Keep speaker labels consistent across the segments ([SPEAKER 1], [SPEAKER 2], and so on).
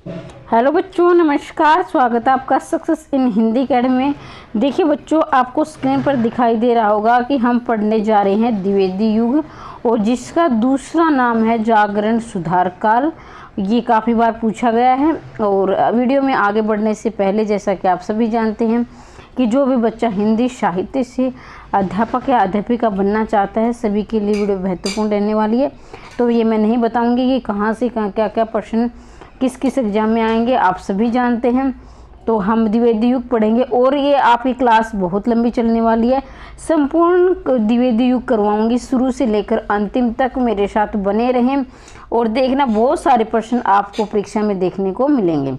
[SPEAKER 1] Hello बच्चों, नमस्कार। स्वागत है आपका सक्सेस इन हिंदी अकेडमी में। देखिए बच्चों, आपको स्क्रीन पर दिखाई दे रहा होगा कि हम पढ़ने जा रहे हैं द्विवेदी युग, और जिसका दूसरा नाम है जागरण सुधार काल। ये काफ़ी बार पूछा गया है। और वीडियो में आगे बढ़ने से पहले, जैसा कि आप सभी जानते हैं कि जो भी बच्चा हिंदी साहित्य से अध्यापक या अध्यापिका बनना चाहता है, सभी के लिए वीडियो महत्वपूर्ण रहने वाली है। तो ये मैं नहीं बताऊँगी कि कहाँ से क्या क्या प्रश्न किस किस एग्ज़ाम में आएंगे, आप सभी जानते हैं। तो हम द्विवेदी युग पढ़ेंगे, और ये आपकी क्लास बहुत लंबी चलने वाली है। संपूर्ण द्विवेदी युग करवाऊंगी शुरू से लेकर अंतिम तक। मेरे साथ बने रहें और देखना, बहुत सारे प्रश्न आपको परीक्षा में देखने को मिलेंगे।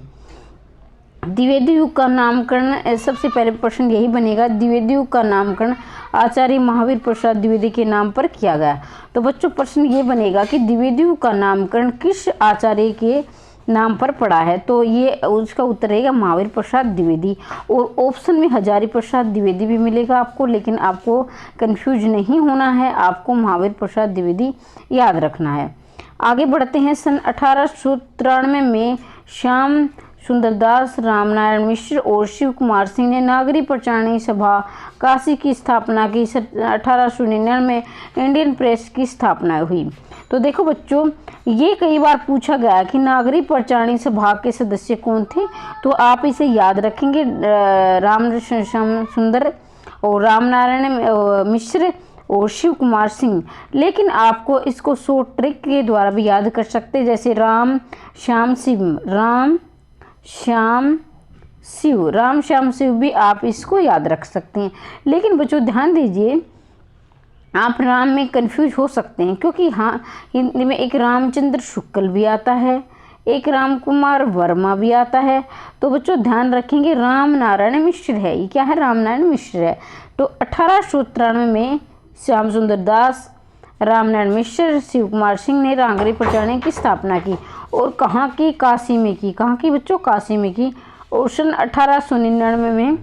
[SPEAKER 1] द्विवेदी युग का नामकरण, सबसे पहले प्रश्न यही बनेगा, द्विवेदी युग का नामकरण आचार्य महावीर प्रसाद द्विवेदी के नाम पर किया गया। तो बच्चों, प्रश्न ये बनेगा कि द्विवेदी युग का नामकरण किस आचार्य के नाम पर पड़ा है। तो ये उसका उत्तर रहेगा महावीर प्रसाद द्विवेदी। और ऑप्शन में हजारी प्रसाद द्विवेदी भी मिलेगा आपको, लेकिन आपको कंफ्यूज नहीं होना है, आपको महावीर प्रसाद द्विवेदी याद रखना है। आगे बढ़ते हैं। सन 1893 में श्याम सुंदरदास, रामनारायण मिश्र और शिव कुमार सिंह ने नागरी प्रचारणी सभा काशी की स्थापना की। 1899 में इंडियन प्रेस की स्थापना हुई। तो देखो बच्चों, ये कई बार पूछा गया कि नागरी प्रचारणी सभा के सदस्य कौन थे। तो आप इसे याद रखेंगे, राम श्याम सुंदर और रामनारायण मिश्र और शिव कुमार सिंह। लेकिन आपको इसको शॉर्ट ट्रिक के द्वारा भी याद कर सकते हैं, जैसे राम श्याम शिव, राम श्याम शिव, राम श्याम शिव भी आप इसको याद रख सकते हैं। लेकिन बच्चों ध्यान दीजिए, आप राम में कंफ्यूज हो सकते हैं, क्योंकि हाँ, हिंदी में एक रामचंद्र शुक्ल भी आता है, एक राम कुमार वर्मा भी आता है। तो बच्चों ध्यान रखेंगे, राम नारायण मिश्र है। ये क्या है? राम नारायण मिश्र है। तो 1893 में श्याम सुंदर दास, रामनारायण मिश्र, शिव कुमार सिंह ने नागरी प्रचारणी की स्थापना की। और कहाँ की? काशी में की। कहाँ की बच्चों? काशी में की। और सन 1899 में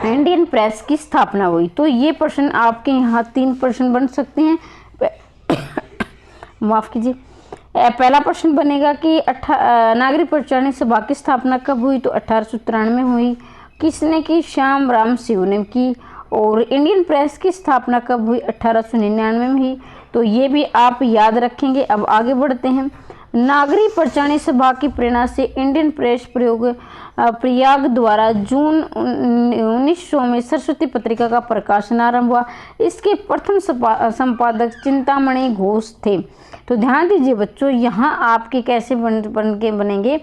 [SPEAKER 1] इंडियन प्रेस की स्थापना हुई। तो ये प्रश्न आपके यहाँ 3 प्रश्न बन सकते हैं। माफ़ कीजिए। पहला प्रश्न बनेगा कि नागरिक प्रचारणी सभा की स्थापना कब हुई? तो 1893 में हुई। किसने की? श्याम राम शिव ने की। और इंडियन प्रेस की स्थापना कब हुई? 1899 में हुई। तो ये भी आप याद रखेंगे। अब आगे बढ़ते हैं। नागरी प्रचारणी सभा की प्रेरणा से इंडियन प्रेस प्रयाग द्वारा जून 1900 में सरस्वती पत्रिका का प्रकाशन आरंभ हुआ। इसके प्रथम संपादक चिंतामणि घोष थे। तो ध्यान दीजिए बच्चों, यहाँ आपके कैसे बनेंगे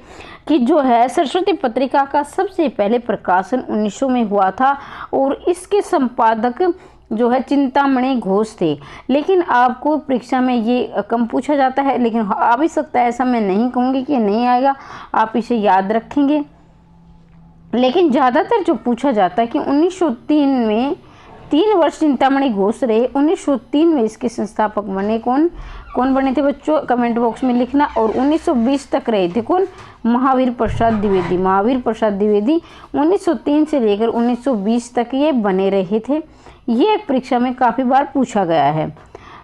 [SPEAKER 1] कि जो है सरस्वती पत्रिका का सबसे पहले प्रकाशन 1900 में हुआ था, और इसके संपादक जो है चिंतामणि घोष थे। लेकिन आपको परीक्षा में ये कम पूछा जाता है, लेकिन आ भी सकता है, ऐसा मैं नहीं कहूँगी कि नहीं आएगा, आप इसे याद रखेंगे। लेकिन ज़्यादातर जो पूछा जाता है कि 1903 में 3 वर्ष चिंतामणि घोष रहे। 1903 में इसके संस्थापक बने कौन कौन बने थे बच्चों? कमेंट बॉक्स में लिखना। और 1920 तक रहे थे कौन? महावीर प्रसाद द्विवेदी। महावीर प्रसाद द्विवेदी 1903 से लेकर 1920 तक ये बने रहे थे। ये परीक्षा में काफ़ी बार पूछा गया है।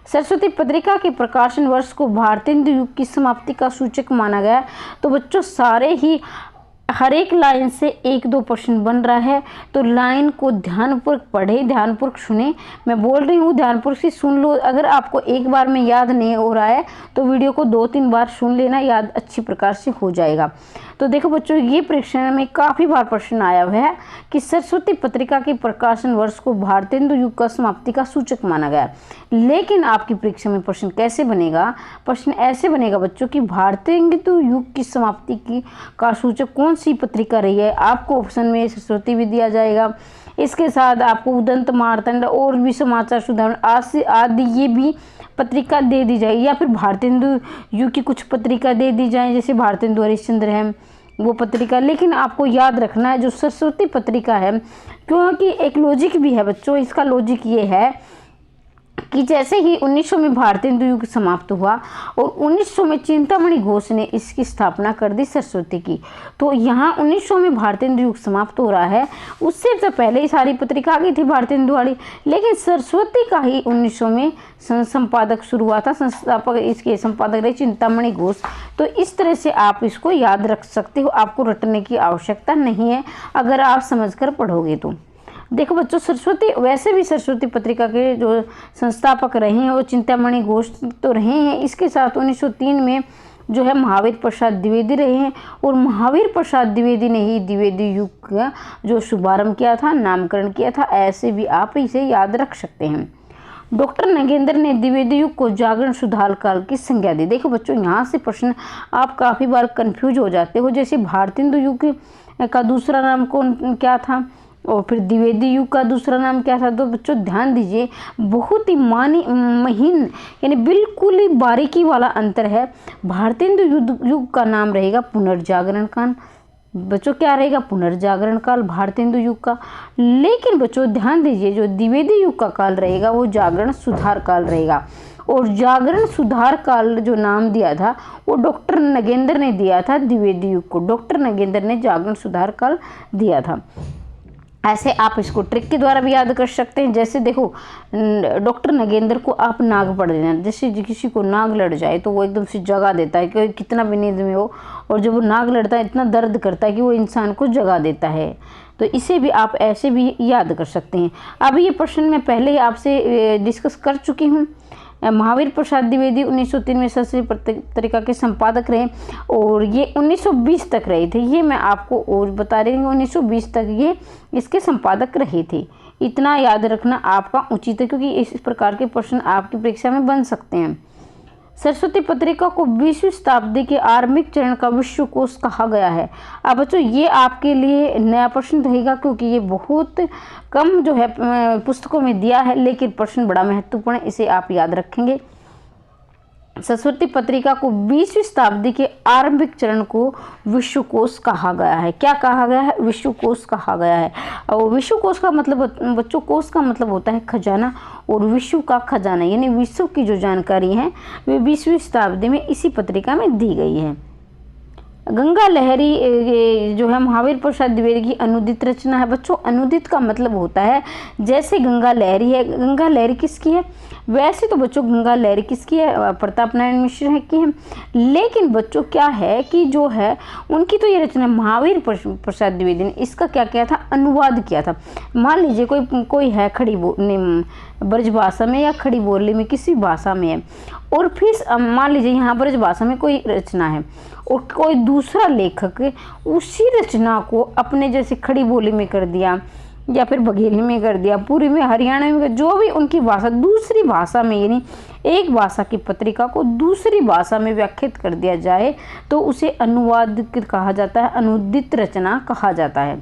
[SPEAKER 1] सरस्वती पत्रिका के प्रकाशन वर्ष को भारतीय हिंदू युग की समाप्ति का सूचक माना गया। तो बच्चों, सारे ही हर एक लाइन से 1-2 प्रश्न बन रहा है। तो लाइन को ध्यानपूर्वक पढ़े, ध्यानपूर्वक सुने। मैं बोल रही हूँ, ध्यानपूर्वक से सुन लो। अगर आपको एक बार में याद नहीं हो रहा है तो वीडियो को 2-3 बार सुन लेना, याद अच्छी प्रकार से हो जाएगा। तो देखो बच्चों, ये परीक्षा में काफ़ी बार प्रश्न आया हुआ है कि सरस्वती पत्रिका के प्रकाशन वर्ष को भारतीय हिंदू युग का समाप्ति का सूचक माना गया। लेकिन आपकी परीक्षा में प्रश्न कैसे बनेगा? प्रश्न ऐसे बनेगा बच्चों कि भारतीय हिंदू युग की समाप्ति की का सूचक कौन सी पत्रिका रही है। आपको ऑप्शन में सरस्वती भी दिया जाएगा, इसके साथ आपको उदंत मार्तंड और भी समाचार सुधारण आदि ये भी पत्रिका दे दी जाएगी, या फिर भारतीय हिंदू युग की कुछ पत्रिका दे दी जाए, जैसे भारतीय हिंदू हरिश्चंद्र है वो पत्रिका। लेकिन आपको याद रखना है जो सरस्वती पत्रिका है, क्योंकि एक लॉजिक भी है बच्चों। इसका लॉजिक ये है कि जैसे ही 1900 में भारतीय हिंदू युग समाप्त हुआ और 1900 में चिंतामणि घोष ने इसकी स्थापना कर दी सरस्वती की। तो यहाँ 1900 में भारतीय हिंदू युग समाप्त हो रहा है, उससे तो पहले ही सारी पत्रिका आ गई थी भारतीय हिंदू वाली, लेकिन सरस्वती का ही 1900 में संपादक शुरू हुआ था। संस्थापक इसके संपादक रहे चिंतामणि घोष। तो इस तरह से आप इसको याद रख सकते हो, आपको रटने की आवश्यकता नहीं है अगर आप समझकर पढ़ोगे तो। देखो बच्चों, सरस्वती वैसे भी सरस्वती पत्रिका के जो संस्थापक रहे हैं वो चिंतामणि घोष तो रहे हैं, इसके साथ 1903 में जो है महावीर प्रसाद द्विवेदी रहे हैं, और महावीर प्रसाद द्विवेदी ने ही द्विवेदी युग का जो शुभारंभ किया था, नामकरण किया था। ऐसे भी आप इसे याद रख सकते हैं। डॉक्टर नगेंद्र ने द्विवेदी युग को जागरण सुधार काल की संज्ञा दी। देखो बच्चों, यहाँ से प्रश्न आप काफ़ी बार कंफ्यूज हो जाते हो, जैसे भारतेंदु युग का दूसरा नाम कौन क्या था और फिर द्विवेदी युग का दूसरा नाम क्या था। तो बच्चों ध्यान दीजिए, बहुत ही महीन यानी बिल्कुल ही बारीकी वाला अंतर है। भारतेंदु युग का नाम रहेगा पुनर्जागरण काल। बच्चों क्या रहेगा? पुनर्जागरण काल भारतेंदु युग का। लेकिन बच्चों ध्यान दीजिए, जो द्विवेदी युग का काल रहेगा वो जागरण सुधार काल रहेगा। और जागरण सुधार काल जो नाम दिया था वो डॉक्टर नगेंद्र ने दिया था द्विवेदी युग को। डॉक्टर नगेंद्र ने जागरण सुधार काल दिया था। ऐसे आप इसको ट्रिक के द्वारा भी याद कर सकते हैं। जैसे देखो, डॉक्टर नगेंद्र को आप नाग पढ़ देना, जैसे किसी को नाग लड़ जाए तो वो एकदम से जगा देता है, कि कितना भी नींद में हो, और जब वो नाग लड़ता है इतना दर्द करता है कि वो इंसान को जगा देता है। तो इसे भी आप ऐसे भी याद कर सकते हैं। अब ये प्रश्न मैं पहले ही आपसे डिस्कस कर चुकी हूँ। महावीर प्रसाद द्विवेदी 1903 में सरस्वती पत्रिका के संपादक रहे और ये 1920 तक रहे थे। ये मैं आपको और बता रही हूँ, 1920 तक ये इसके संपादक रहे थे। इतना याद रखना आपका उचित है, क्योंकि इस प्रकार के प्रश्न आपकी परीक्षा में बन सकते हैं। सरस्वती पत्रिका को 20वीं शताब्दी के आरंभिक चरण का विश्वकोश कहा गया है। अब बच्चों ये आपके लिए नया प्रश्न रहेगा, क्योंकि ये बहुत कम जो है पुस्तकों में दिया है, लेकिन प्रश्न बड़ा महत्वपूर्ण है, इसे आप याद रखेंगे। सरस्वती पत्रिका को 20वीं शताब्दी के आरंभिक चरण को विश्वकोश कहा गया है। क्या कहा गया है? विश्वकोश कहा गया है। और विश्वकोश का मतलब बच्चों, कोश का मतलब होता है खजाना, और विश्व का खजाना यानी विश्व की जो जानकारी है वे 20वीं शताब्दी में इसी पत्रिका में दी गई है। गंगा लहरी जो है महावीर प्रसाद द्विवेदी की अनुदित रचना है। बच्चों अनुदित का मतलब होता है जैसे गंगा लहरी है। गंगा लहरी किसकी है? वैसे तो बच्चों गंगा लहरी किसकी है? प्रताप नारायण मिश्र की है। लेकिन बच्चों क्या है कि जो है उनकी तो ये रचना महावीर प्रसाद द्विवेदी ने इसका क्या किया था? अनुवाद किया था। मान लीजिए कोई है खड़ी ब्रज भाषा में या खड़ी बोली में, किसी भाषा में है, और फिर मान लीजिए यहाँ ब्रज भाषा में कोई रचना है और कोई दूसरा लेखक उसी रचना को अपने जैसे खड़ी बोली में कर दिया या फिर बघेली में कर दिया, पूरी में, हरियाणा में, जो भी उनकी भाषा, दूसरी भाषा में, यानी एक भाषा की पत्रिका को दूसरी भाषा में व्याख्यात कर दिया जाए तो उसे अनुवाद कहा जाता है, अनुदित रचना कहा जाता है।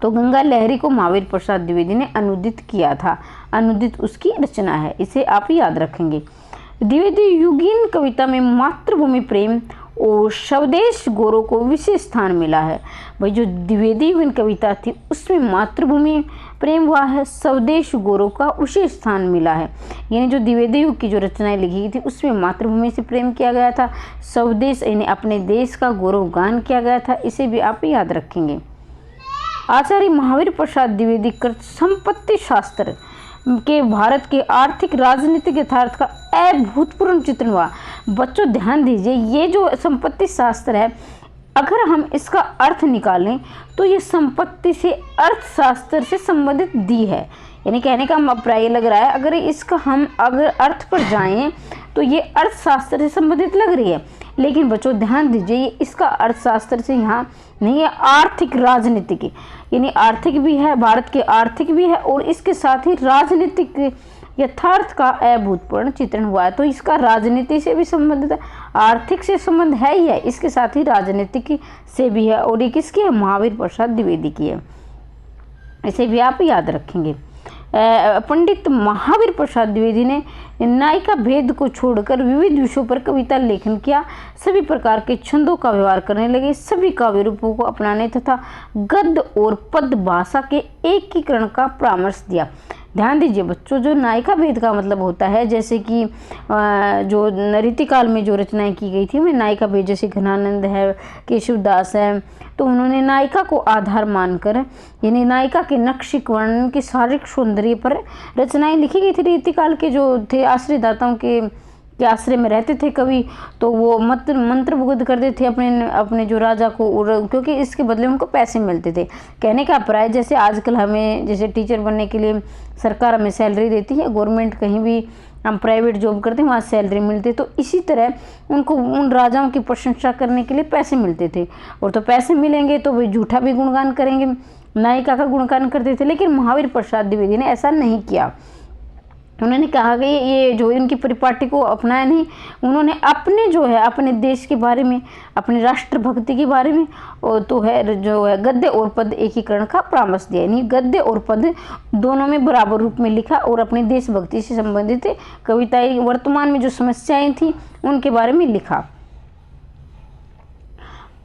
[SPEAKER 1] तो गंगा लहरी को महावीर प्रसाद द्विवेदी ने अनुदित किया था। अनुदित उसकी रचना है, इसे आप याद रखेंगे। द्विवेदी युगीन कविता में मातृभूमि प्रेम और स्वदेश गौरव को विशेष स्थान मिला है। भाई जो द्विवेदी युगीन कविता थी उसमें मातृभूमि प्रेम हुआ है, स्वदेश गौरव का विशेष स्थान मिला है। यानी जो द्विवेदी युग की जो रचनाएं लिखी गई थी उसमें मातृभूमि से प्रेम किया गया था, स्वदेश यानी अपने देश का गौरव गान किया गया था। इसे भी आप याद रखेंगे। आचार्य महावीर प्रसाद द्विवेदी कृत संपत्ति शास्त्र के भारत के आर्थिक राजनीतिक यथार्थ का अभूतपूर्व चित्रण हुआ। बच्चों ध्यान दीजिए, ये जो संपत्ति शास्त्र है, अगर हम इसका अर्थ निकालें तो ये संपत्ति से अर्थशास्त्र से संबंधित दी है। यानी कहने का अभिप्राय लग रहा है, अगर इसका हम अगर अर्थ पर जाएं तो ये अर्थशास्त्र से संबंधित लग रही है। लेकिन बच्चों ध्यान दीजिए, अर्थशास्त्र अर्थशास्त्र से यहाँ नहीं है, आर्थिक राजनीतिक, यानी आर्थिक भी है, भारत के आर्थिक भी है और इसके साथ ही राजनीतिक यथार्थ का अभूतपूर्व चित्रण हुआ है। तो इसका राजनीति से भी संबंधित है, आर्थिक से संबंध है ही है, इसके साथ ही राजनीतिक से भी है। और ये किसकी है? महावीर प्रसाद द्विवेदी की है। इसे भी आप याद रखेंगे। पंडित महावीर प्रसाद द्विवेदी ने नायिका भेद को छोड़कर विविध विषयों पर कविता लेखन किया, सभी प्रकार के छंदों का व्यवहार करने लगे, सभी काव्य रूपों को अपनाने तथा गद्य और पद्य भाषा के एकीकरण का परामर्श दिया। ध्यान दीजिए बच्चों, जो नायिका भेद का मतलब होता है, जैसे कि जो रीतिकाल में जो रचनाएं की गई थी उनमें नायिका भेद, जैसे घनानंद है, केशवदास है, तो उन्होंने नायिका को आधार मानकर यानी नायिका के नक्शिक वर्णन के शारीरिक सौंदर्य पर रचनाएं लिखी गई थी। रीतिकाल के जो थे आश्रयदाताओं के के आश्रय में रहते थे कवि, तो वो मंत्र मुग्ध करते थे अपने जो राजा को, और क्योंकि इसके बदले उनको पैसे मिलते थे। कहने का अभिप्राय, जैसे आजकल हमें जैसे टीचर बनने के लिए सरकार हमें सैलरी देती है, गवर्नमेंट कहीं भी हम प्राइवेट जॉब करते हैं वहाँ सैलरी मिलती है, तो इसी तरह उनको उन राजाओं की प्रशंसा करने के लिए पैसे मिलते थे। और तो पैसे मिलेंगे तो वे झूठा भी गुणगान करेंगे, नायिका का गुणगान करते थे। लेकिन महावीर प्रसाद द्विवेदी ने ऐसा नहीं किया। उन्होंने कहा कि ये जो इनकी परिपाटी को अपनाया नहीं, उन्होंने अपने जो है अपने देश के बारे में, अपने राष्ट्रभक्ति के बारे में और तो है जो है गद्य और पद एकीकरण का परामर्श दिया। यानी गद्य और पद दोनों में बराबर रूप में लिखा और अपनी देशभक्ति से संबंधित कविताएं, वर्तमान में जो समस्याएं थी उनके बारे में लिखा।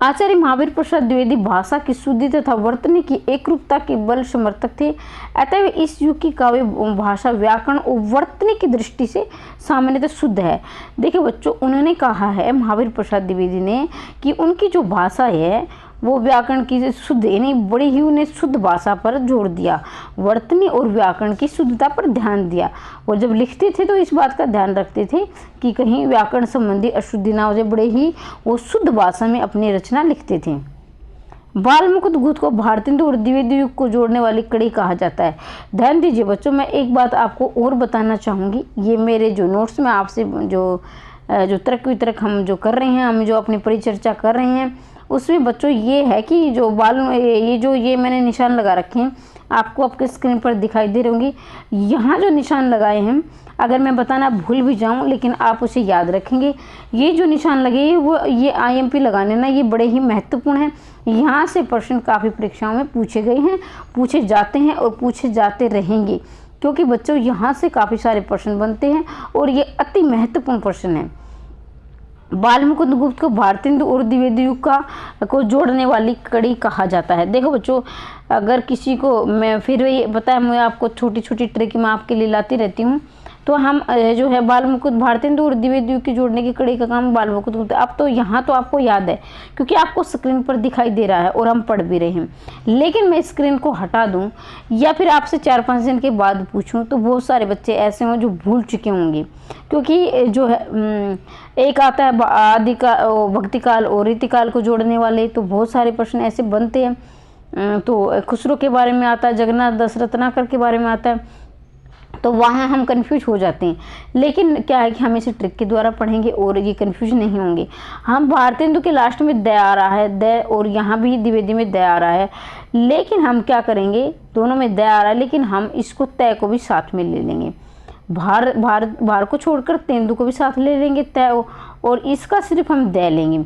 [SPEAKER 1] आचार्य महावीर प्रसाद द्विवेदी भाषा की शुद्धि तथा वर्तनी की एकरूपता के बल समर्थक थे। अतः इस युग की काव्य भाषा व्याकरण और वर्तनी की दृष्टि से सामान्यतः शुद्ध है। देखिए बच्चों, उन्होंने कहा है महावीर प्रसाद द्विवेदी ने कि उनकी जो भाषा है वो व्याकरण की शुद्ध, यानी बड़ी ही उन्हें शुद्ध भाषा पर जोर दिया, वर्तनी और व्याकरण की शुद्धता पर ध्यान दिया। और जब लिखते थे तो इस बात का ध्यान रखते थे कि कहीं व्याकरण संबंधी अशुद्धि ना हो जाए, बड़े ही वो शुद्ध भाषा में अपनी रचना लिखते थे। बाल मुकुंद गुप्त को भारतेंदु और द्विवेदी युग को जोड़ने वाली कड़ी कहा जाता है। ध्यान दीजिए बच्चों, मैं एक बात आपको और बताना चाहूँगी। ये मेरे जो नोट्स में आपसे जो तर्क वितर्क हम जो कर रहे हैं, हम जो अपनी परिचर्चा कर रहे हैं, उसमें बच्चों ये है कि जो ये मैंने निशान लगा रखे हैं, आपको आपके स्क्रीन पर दिखाई दे रहे होंगे। यहाँ जो निशान लगाए हैं, अगर मैं बताना भूल भी जाऊँ लेकिन आप उसे याद रखेंगे। ये जो निशान लगे हैं वो ये IMP लगाने ना, ये बड़े ही महत्वपूर्ण हैं। यहाँ से प्रश्न काफ़ी परीक्षाओं में पूछे गए हैं, पूछे जाते हैं और पूछे जाते रहेंगे, क्योंकि बच्चों यहाँ से काफ़ी सारे प्रश्न बनते हैं और ये अति महत्वपूर्ण प्रश्न है। बाल मुकुंद गुप्त को भारतेंदु और द्विवेदी युग को जोड़ने वाली कड़ी कहा जाता है। देखो बच्चों, अगर किसी को मैं फिर वही बताया, मैं आपको छोटी छोटी ट्रिक मैं आपके लिए लाती रहती हूँ। तो हम जो है बाल मुकुंद भारतेंदु और द्विवेदी युग की जोड़ने की कड़ी का काम बाल मुकुंद गुप्त। अब तो यहाँ तो आपको याद है क्योंकि आपको स्क्रीन पर दिखाई दे रहा है और हम पढ़ भी रहे हैं। लेकिन मैं स्क्रीन को हटा दूँ या फिर आपसे 4-5 दिन के बाद पूछूँ तो बहुत सारे बच्चे ऐसे हों जो भूल चुके होंगे, क्योंकि जो है एक आता है आदि का भक्ति काल और रीतिकाल को जोड़ने वाले, तो बहुत सारे प्रश्न ऐसे बनते हैं। तो खुसरो के बारे में आता है, जगन्नाथ दस रत्नाकर के बारे में आता है, तो वहाँ हम कंफ्यूज हो जाते हैं। लेकिन क्या है कि हम इसे ट्रिक के द्वारा पढ़ेंगे और ये कंफ्यूज नहीं होंगे। हम भारतेंदु के लास्ट में द आ रहा है, द, और यहाँ भी द्विवेदी में द आ रहा है, लेकिन हम क्या करेंगे, दोनों में द आ रहा है लेकिन हम इसको तय को भी साथ में ले लेंगे। भार को छोड़कर तेंदु को भी साथ ले लेंगे तय, और इसका सिर्फ हम दे लेंगे।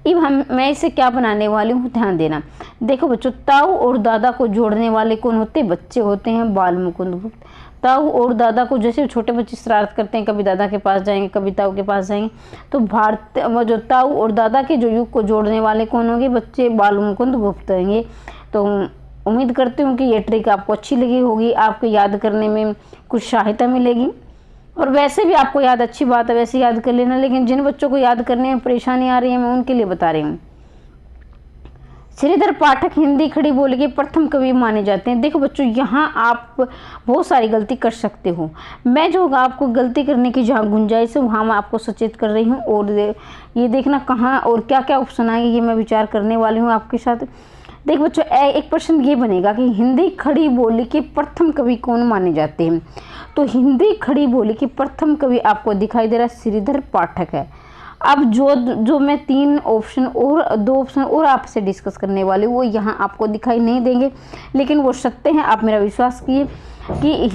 [SPEAKER 1] अब मैं इसे क्या बनाने वाली हूँ, ध्यान देना। देखो बच्चों, ताऊ और दादा को जोड़ने वाले कौन होते हैं, बच्चे होते हैं बाल मुकुंद गुप्त। ताऊ और दादा को, जैसे छोटे बच्चे शरारत करते हैं, कभी दादा के पास जाएंगे कभी ताऊ के पास जाएंगे, तो जो ताऊ और दादा के जो युग को जोड़ने वाले कौन होंगे, बच्चे बाल मुकुंद गुप्त होंगे। तो उम्मीद करती हूँ कि ये ट्रिक आपको अच्छी लगी होगी, आपको याद करने में कुछ सहायता मिलेगी। और वैसे भी आपको याद, अच्छी बात है, वैसे याद कर लेना। लेकिन जिन बच्चों को याद करने में परेशानी आ रही है, मैं उनके लिए बता रही हूँ। श्रीधर पाठक हिंदी खड़ी बोली के प्रथम कवि माने जाते हैं। देखो बच्चों, यहाँ आप बहुत सारी गलती कर सकते हो। मैं जो आपको गलती करने की जहाँ गुंजाइश है वहाँ मैं आपको सचेत कर रही हूँ, और ये देखना कहाँ और क्या क्या ऑप्शन आएंगे ये मैं विचार करने वाली हूँ आपके साथ। देख बच्चों, एक प्रश्न ये बनेगा कि हिंदी खड़ी बोली के प्रथम कवि कौन माने जाते हैं। तो हिंदी खड़ी बोली के प्रथम कवि आपको दिखाई दे रहा है श्रीधर पाठक है। अब जो मैं 2 ऑप्शन और आपसे डिस्कस करने वाली हूँ वो यहाँ आपको दिखाई नहीं देंगे, लेकिन वो सत्य हैं, आप मेरा विश्वास कीजिए कि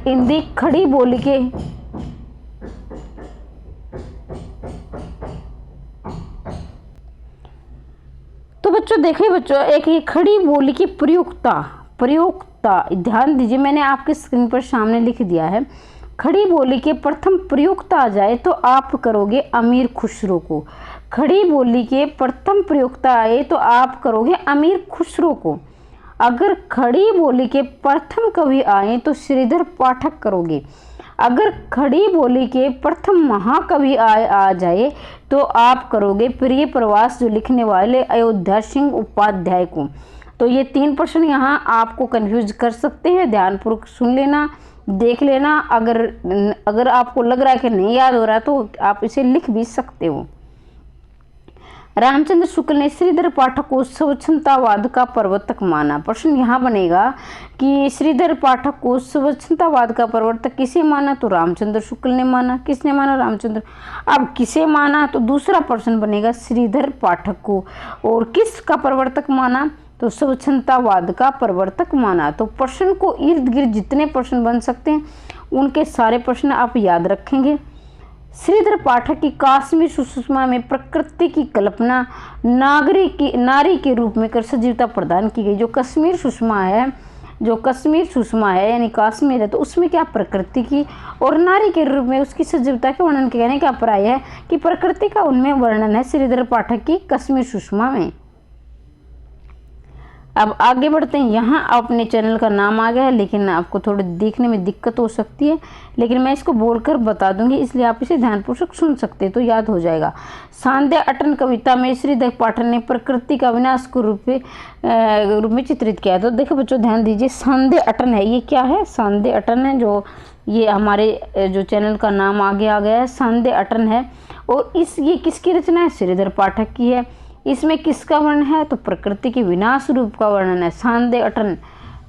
[SPEAKER 1] हिंदी खड़ी बोली के तो बच्चों देखिए बच्चों, एक ये खड़ी बोली की प्रयोक्ता ध्यान दीजिए, मैंने आपके स्क्रीन पर सामने लिख दिया है। खड़ी बोली के प्रथम प्रयोक्ता आ जाए तो आप करोगे अमीर खुसरो को। खड़ी बोली के प्रथम प्रयोक्ता आए तो आप करोगे अमीर खुसरो को। अगर खड़ी बोली के प्रथम कवि आए तो श्रीधर पाठक करोगे। अगर खड़ी बोली के प्रथम महाकवि आ जाए तो आप करोगे प्रिय प्रवास जो लिखने वाले अयोध्या सिंह उपाध्याय को। तो ये 3 प्रश्न यहाँ आपको कंफ्यूज कर सकते हैं, ध्यानपूर्वक सुन लेना, देख लेना। अगर आपको लग रहा है कि नहीं याद हो रहा है तो आप इसे लिख भी सकते हो। रामचंद्र शुक्ल ने श्रीधर पाठक को स्वच्छंदतावाद का प्रवर्तक माना। प्रश्न यहाँ बनेगा कि श्रीधर पाठक को स्वच्छंदतावाद का प्रवर्तक किसे माना, तो रामचंद्र शुक्ल ने माना। किसने माना? रामचंद्र। अब किसे माना, तो दूसरा प्रश्न बनेगा श्रीधर पाठक को। और किसका प्रवर्तक माना, तो स्वच्छंदतावाद का प्रवर्तक माना। तो प्रश्न को इर्द गिर्द जितने प्रश्न बन सकते हैं उनके सारे प्रश्न आप याद रखेंगे। श्रीधर पाठक की कश्मीर सुषमा में प्रकृति की कल्पना नारी के रूप में कर सजीवता प्रदान की गई। जो कश्मीर सुषमा है यानी कश्मीर है, तो उसमें क्या प्रकृति की और नारी के रूप में उसकी सजीवता के वर्णन के कहने का अभिप्राय है कि प्रकृति का उनमें वर्णन है श्रीधर पाठक की कश्मीर सुषमा में। अब आगे बढ़ते हैं। यहाँ अपने चैनल का नाम आ गया है, लेकिन आपको थोड़ी देखने में दिक्कत हो सकती है, लेकिन मैं इसको बोलकर बता दूंगी, इसलिए आप इसे ध्यानपूर्वक सुन सकते हैं तो याद हो जाएगा। सांध्य अटन कविता में श्रीधर पाठक ने प्रकृति का विनाश को रूप में चित्रित किया। तो देखो बच्चों ध्यान दीजिए, सांध्य अटन है, ये क्या है? सांध्य अटन है, जो ये हमारे जो चैनल का नाम आगे आ गया है, सांध्य अटन है। और ये किसकी रचना है? श्रीधर पाठक की है। इसमें किसका वर्णन है? तो प्रकृति के विनाश रूप का वर्णन है, सांध्य अटन।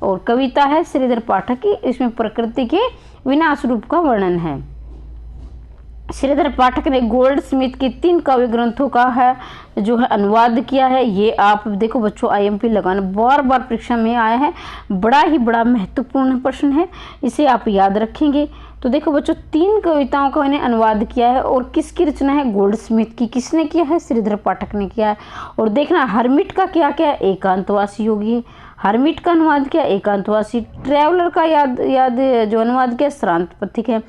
[SPEAKER 1] और कविता है श्रीधर पाठक की, इसमें प्रकृति के विनाश रूप का वर्णन है। श्रीधर पाठक ने गोल्ड स्मिथ के 3 काव्य ग्रंथों का जो है अनुवाद किया है। ये आप देखो बच्चों, IMP लगाना बार बार परीक्षा में आया है, बड़ा महत्वपूर्ण प्रश्न है, इसे आप याद रखेंगे। तो देखो बच्चों, 3 कविताओं का इन्हें अनुवाद किया है और किसकी रचना है? गोल्ड स्मिथ की। किसने किया है? श्रीधर पाठक ने किया है। और देखना हरमिट का क्या क्या? एकांतवासी योगी। हरमिट का अनुवाद किया एकांतवासी। ट्रैवलर का याद जो अनुवाद किया श्रांत पथिक है।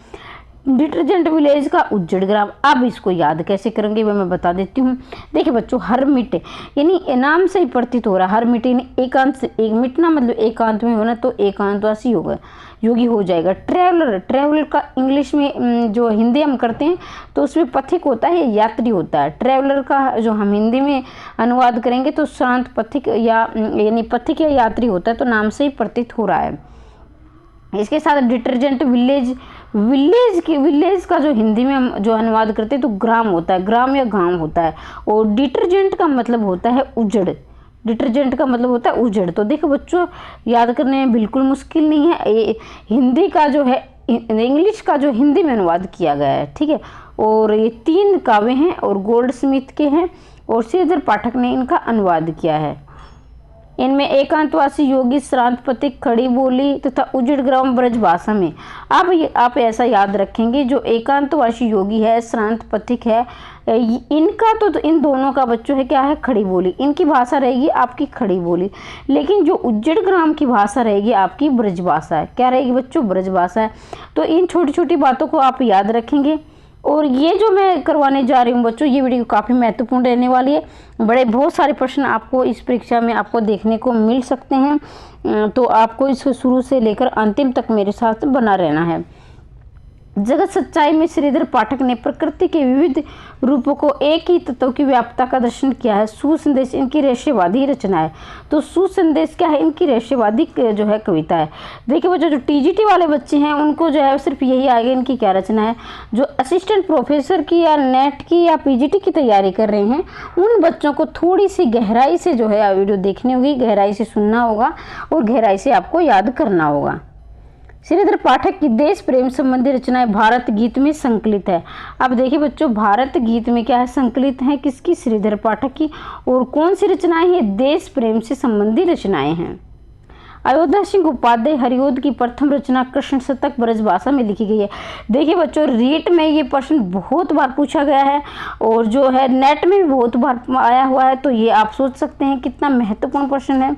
[SPEAKER 1] डिटर्जेंट विलेज का उज्जड़ ग्राम। अब इसको याद कैसे करेंगे मैं बता देती हूँ। देखिए बच्चों, हरमिट यानी नाम से ही प्रतीत हो रहा है, हरमिट यानी एकांत, एक मिटना मतलब एकांत में होना, तो एकांतवासी योगी हो जाएगा। ट्रैवलर का इंग्लिश में जो हिंदी हम करते हैं तो उसमें पथिक होता है, यात्री होता है। ट्रैवलर का जो हम हिंदी में अनुवाद करेंगे तो शांत पथिक यानी पथिक या यात्री होता है, तो नाम से ही प्रतीत हो रहा है। इसके साथ डिटर्जेंट विलेज का जो हिंदी में हम जो अनुवाद करते हैं तो ग्राम होता है, ग्राम या गांव होता है। और डिटर्जेंट का मतलब होता है उजड़। डिटर्जेंट का मतलब होता है उजड़। तो देखो बच्चों, याद करने में बिल्कुल मुश्किल नहीं है। हिंदी का जो है इंग्लिश का जो हिंदी में अनुवाद किया गया है, ठीक है। और ये 3 काव्य हैं और गोल्ड स्मिथ के हैं और श्रीधर पाठक ने इनका अनुवाद किया है। इनमें एकांतवासी योगी श्रांत पथिक खड़ी बोली तथा उजड़ ग्राम ब्रजभाषा में। अब आप ऐसा याद रखेंगे, जो एकांतवासी योगी है श्रांत पथिक है, इनका तो इन दोनों का बच्चों है क्या है? खड़ी बोली। इनकी भाषा रहेगी आपकी खड़ी बोली, लेकिन जो उज्जड़ ग्राम की भाषा रहेगी आपकी ब्रजभाषा है। क्या रहेगी बच्चों? ब्रजभाषा है। तो इन छोटी छोटी बातों को आप याद रखेंगे। और ये जो मैं करवाने जा रही हूँ बच्चों, ये वीडियो काफ़ी महत्वपूर्ण रहने वाली है। बहुत सारे प्रश्न आपको इस परीक्षा में आपको देखने को मिल सकते हैं, तो आपको इस शुरू से लेकर अंतिम तक मेरे साथ बना रहना है। जगत सच्चाई में श्रीधर पाठक ने प्रकृति के विविध रूपों को एक ही तत्व की व्यापकता का दर्शन किया है। सुसंदेश इनकी रहस्यवादी रचना है। तो सुसंदेश क्या है? इनकी रहस्यवादी जो है कविता है। देखिए बच्चों, जो TGT वाले बच्चे हैं उनको जो है सिर्फ यही आएगा इनकी क्या रचना है। जो असिस्टेंट प्रोफेसर की या नेट की या PGT की तैयारी कर रहे हैं उन बच्चों को थोड़ी सी गहराई से जो है वीडियो देखनी होगी, गहराई से सुनना होगा और गहराई से आपको याद करना होगा। श्रीधर पाठक की देश प्रेम संबंधी रचनाएं भारत गीत में संकलित है। अब देखिए बच्चों, भारत गीत में क्या है? संकलित है किसकी? श्रीधर पाठक की। और कौन सी रचनाएं हैं? देश प्रेम से संबंधी रचनाएं हैं। अयोध्या सिंह उपाध्याय हरिओद की प्रथम रचना कृष्ण शतक ब्रजभाषा में लिखी गई है। देखिए बच्चों, रीट में ये प्रश्न बहुत बार पूछा गया है और जो है नेट में भी बहुत बार आया हुआ है, तो ये आप सोच सकते हैं कितना महत्वपूर्ण प्रश्न है।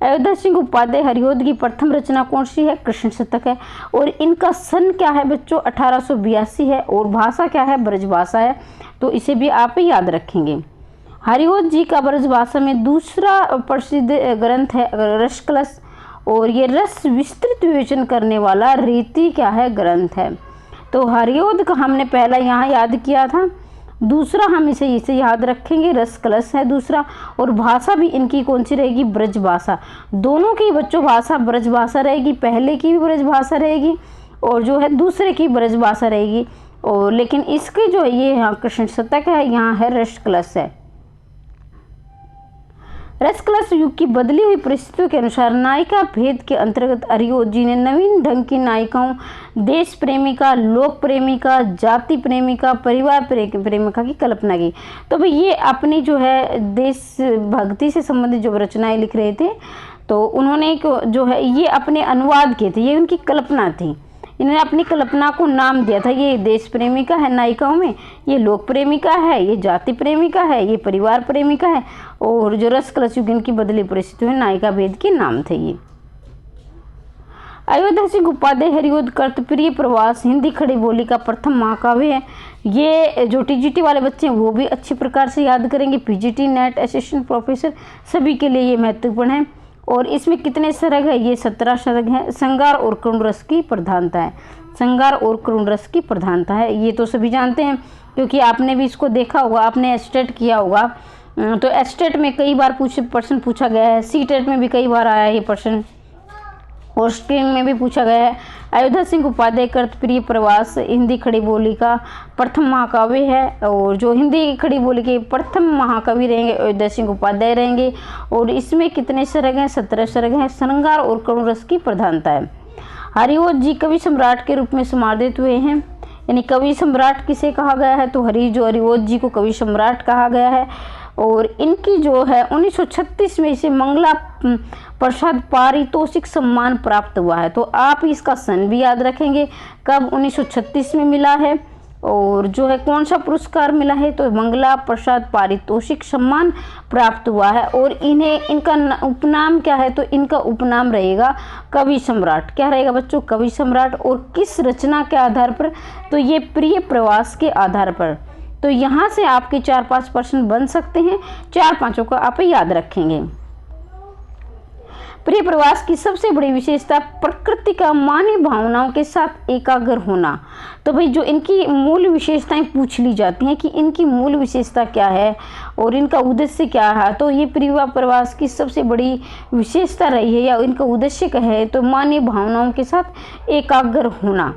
[SPEAKER 1] अयोध्या सिंह उपाध्याय हरिओद की प्रथम रचना कौन सी है? कृष्ण शतक है। और इनका सन क्या है बच्चों? 1882 है। और भाषा क्या है? ब्रजभाषा है। तो इसे भी आप याद रखेंगे। हरिओद जी का ब्रजभाषा में दूसरा प्रसिद्ध ग्रंथ है रसकलश, और ये रस विस्तृत विवेचन करने वाला रीति क्या है? ग्रंथ है। तो हरिओद का हमने पहला यहाँ याद किया था। दूसरा हम इसे याद रखेंगे, रस कलश है दूसरा। और भाषा भी इनकी कौन सी रहेगी, ब्रज भाषा। दोनों की बच्चों भाषा ब्रज भाषा रहेगी, पहले की भी ब्रज भाषा रहेगी और जो है दूसरे की ब्रज भाषा रहेगी। और लेकिन इसके जो ये यहाँ कृष्ण शतक है, यहाँ है रस कलश है। रस कलश युग की बदली हुई परिस्थितियों के अनुसार नायिका भेद के अंतर्गत अरियोध जी ने नवीन ढंग की नायिकाओं, देश प्रेमिका, लोक प्रेमिका, जाति प्रेमिका, परिवार प्रेमिका की कल्पना की। तो भाई ये अपनी जो है देश भक्ति से संबंधित जो रचनाएं लिख रहे थे, तो उन्होंने जो है ये अपने अनुवाद किए थे, ये उनकी कल्पना थी। इन्होंने अपनी कल्पना को नाम दिया था, ये देश प्रेमिका है नायिकाओं में, ये लोक प्रेमिका है, ये जाति प्रेमिका है, ये परिवार प्रेमिका है। और जो रस कलश युग की बदली परिस्थितियों में नायिका भेद के नाम थे ये। अयोध्या सिंह उपाध्याय हरिओद कर्तप्रिय प्रवास हिंदी खड़ी बोली का प्रथम महाकाव्य है। ये जो टीजीटी वाले बच्चे हैं वो भी अच्छी प्रकार से याद करेंगे, पीजीटी, नेट, असिस्टेंट प्रोफेसर सभी के लिए ये महत्वपूर्ण है। और इसमें कितने सरग है, ये 17 सरग हैं। श्रृंगार और करुण रस की प्रधानता है, श्रृंगार और करुण रस की प्रधानता है, ये तो सभी जानते हैं क्योंकि आपने भी इसको देखा होगा, आपने एस्टेट किया होगा। तो एस्टेट में कई बार प्रश्न पूछा गया है, सीटेट में भी कई बार आया है ये प्रश्न, और स्ट्रीम में भी पूछा गया है। अयोध्या सिंह उपाध्याय कर्तप्रिय प्रवास हिंदी खड़ी बोली का प्रथम महाकाव्य है। और जो हिंदी खड़ी बोली के प्रथम महाकवि रहेंगे अयोध्या सिंह उपाध्याय रहेंगे। और इसमें कितने सरग हैं, 17 सरग हैं। श्रृंगार और करुण रस की प्रधानता है। हरिओद जी कवि सम्राट के रूप में समादित हुए हैं, यानी कवि सम्राट किसे कहा गया है, तो हरिओद जी को कवि सम्राट कहा गया है। और इनकी जो है 1936 में इसे मंगला प्रसाद पारितोषिक सम्मान प्राप्त हुआ है। तो आप इसका सन भी याद रखेंगे, कब 1936 में मिला है। और जो है कौन सा पुरस्कार मिला है, तो मंगला प्रसाद पारितोषिक सम्मान प्राप्त हुआ है। और इनका उपनाम क्या है, तो इनका उपनाम रहेगा कवि सम्राट। क्या रहेगा बच्चों, कवि सम्राट। और किस रचना के आधार पर, तो ये प्रिय प्रवास के आधार पर। तो यहाँ से आपके 4-5 प्रश्न बन सकते हैं, 4-5 को आप याद रखेंगे। प्रिय प्रवास की सबसे बड़ी विशेषता प्रकृति का मानवीय भावनाओं के साथ एकाग्र होना। तो भाई जो इनकी मूल विशेषताएं पूछ ली जाती हैं कि इनकी मूल विशेषता क्या है और इनका उद्देश्य क्या है, तो ये प्रिय प्रवास की सबसे बड़ी विशेषता रही है या इनका उद्देश्य क्या है, तो मानवीय भावनाओं के साथ एकाग्र होना,